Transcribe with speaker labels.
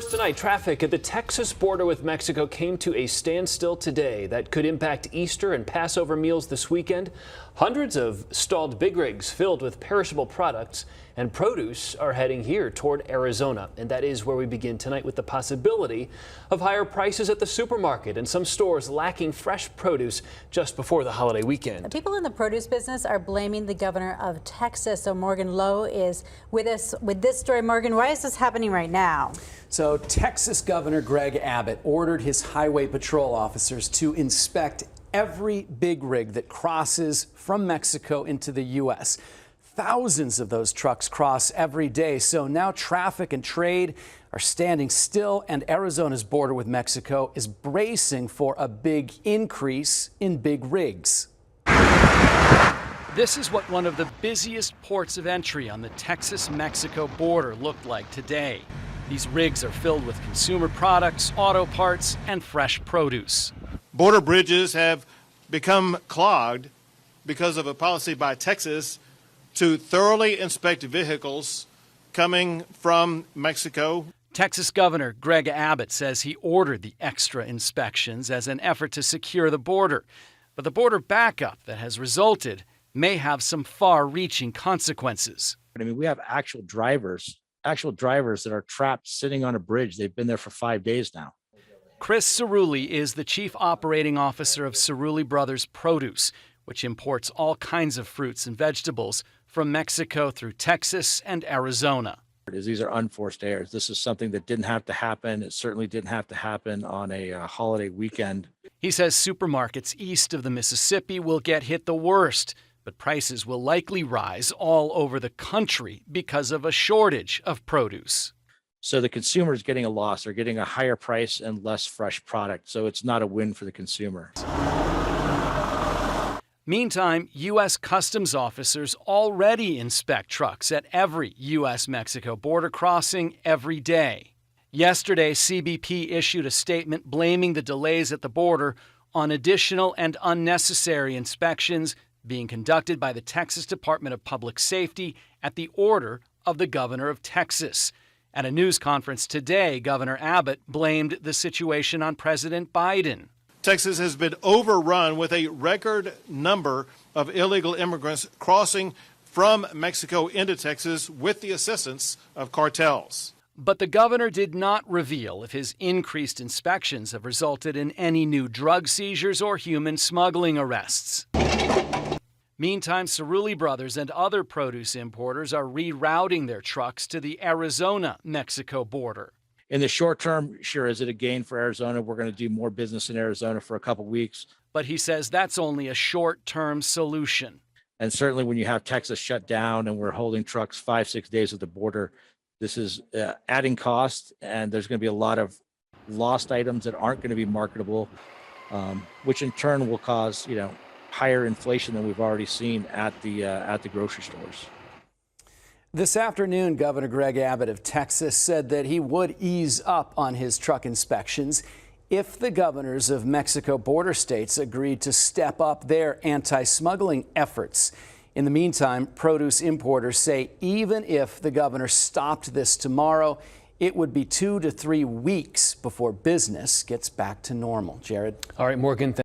Speaker 1: First tonight, traffic at the Texas border with Mexico came to a standstill today. That could impact Easter and Passover meals this weekend. Hundreds of stalled big rigs filled with perishable products and produce are heading here toward Arizona. And that is where we begin tonight with the possibility of higher prices at the supermarket and some stores lacking fresh produce just before the holiday weekend.
Speaker 2: People in the produce business are blaming the governor of Texas. So Morgan Lowe is with us with this story. Morgan, why is this happening right now?
Speaker 3: So Texas Governor Greg Abbott ordered his highway patrol officers to inspect every big rig that crosses from Mexico into the U.S. Thousands of those trucks cross every day. So now traffic and trade are standing still, and Arizona's border with Mexico is bracing for a big increase in big rigs.
Speaker 4: This is what one of the busiest ports of entry on the Texas-Mexico border looked like today. These rigs are filled with consumer products, auto parts, and fresh produce.
Speaker 5: Border bridges have become clogged because of a policy by Texas to thoroughly inspect vehicles coming from Mexico.
Speaker 4: Texas Governor Greg Abbott says he ordered the extra inspections as an effort to secure the border. But the border backup that has resulted may have some far-reaching consequences.
Speaker 6: I mean, we have actual drivers that are trapped sitting on a bridge. They've been there for 5 days now.
Speaker 4: Chris Cerulli is the chief operating officer of Cerulli Brothers Produce, which imports all kinds of fruits and vegetables from Mexico through Texas and Arizona.
Speaker 6: These are unforced errors. This is something that didn't have to happen. It certainly didn't have to happen on a holiday weekend.
Speaker 4: He says supermarkets east of the Mississippi will get hit the worst, but prices will likely rise all over the country because of a shortage of produce.
Speaker 6: So the consumer is getting a loss. They're getting a higher price and less fresh product. So it's not a win for the consumer.
Speaker 4: Meantime, U.S. Customs officers already inspect trucks at every U.S.-Mexico border crossing every day. Yesterday, CBP issued a statement blaming the delays at the border on additional and unnecessary inspections being conducted by the Texas Department of Public Safety at the order of the governor of Texas. At a news conference today, Governor Abbott blamed the situation on President Biden.
Speaker 5: Texas has been overrun with a record number of illegal immigrants crossing from Mexico into Texas with the assistance of cartels.
Speaker 4: But the governor did not reveal if his increased inspections have resulted in any new drug seizures or human smuggling arrests. Meantime, Cerulli Brothers and other produce importers are rerouting their trucks to the Arizona-Mexico border.
Speaker 6: In the short term, sure, is it a gain for Arizona? We're going to do more business in Arizona for a couple weeks.
Speaker 4: But he says that's only a short-term solution.
Speaker 6: And certainly when you have Texas shut down and we're holding trucks 5-6 days at the border, this is adding cost, and there's going to be a lot of lost items that aren't going to be marketable, which in turn will cause, higher inflation than we've already seen at the grocery stores.
Speaker 3: This afternoon, Governor Greg Abbott of Texas said that he would ease up on his truck inspections if the governors of Mexico border states agreed to step up their anti-smuggling efforts. In the meantime, produce importers say even if the governor stopped this tomorrow, it would be 2 to 3 weeks before business gets back to normal. Jared.
Speaker 1: All right, Morgan.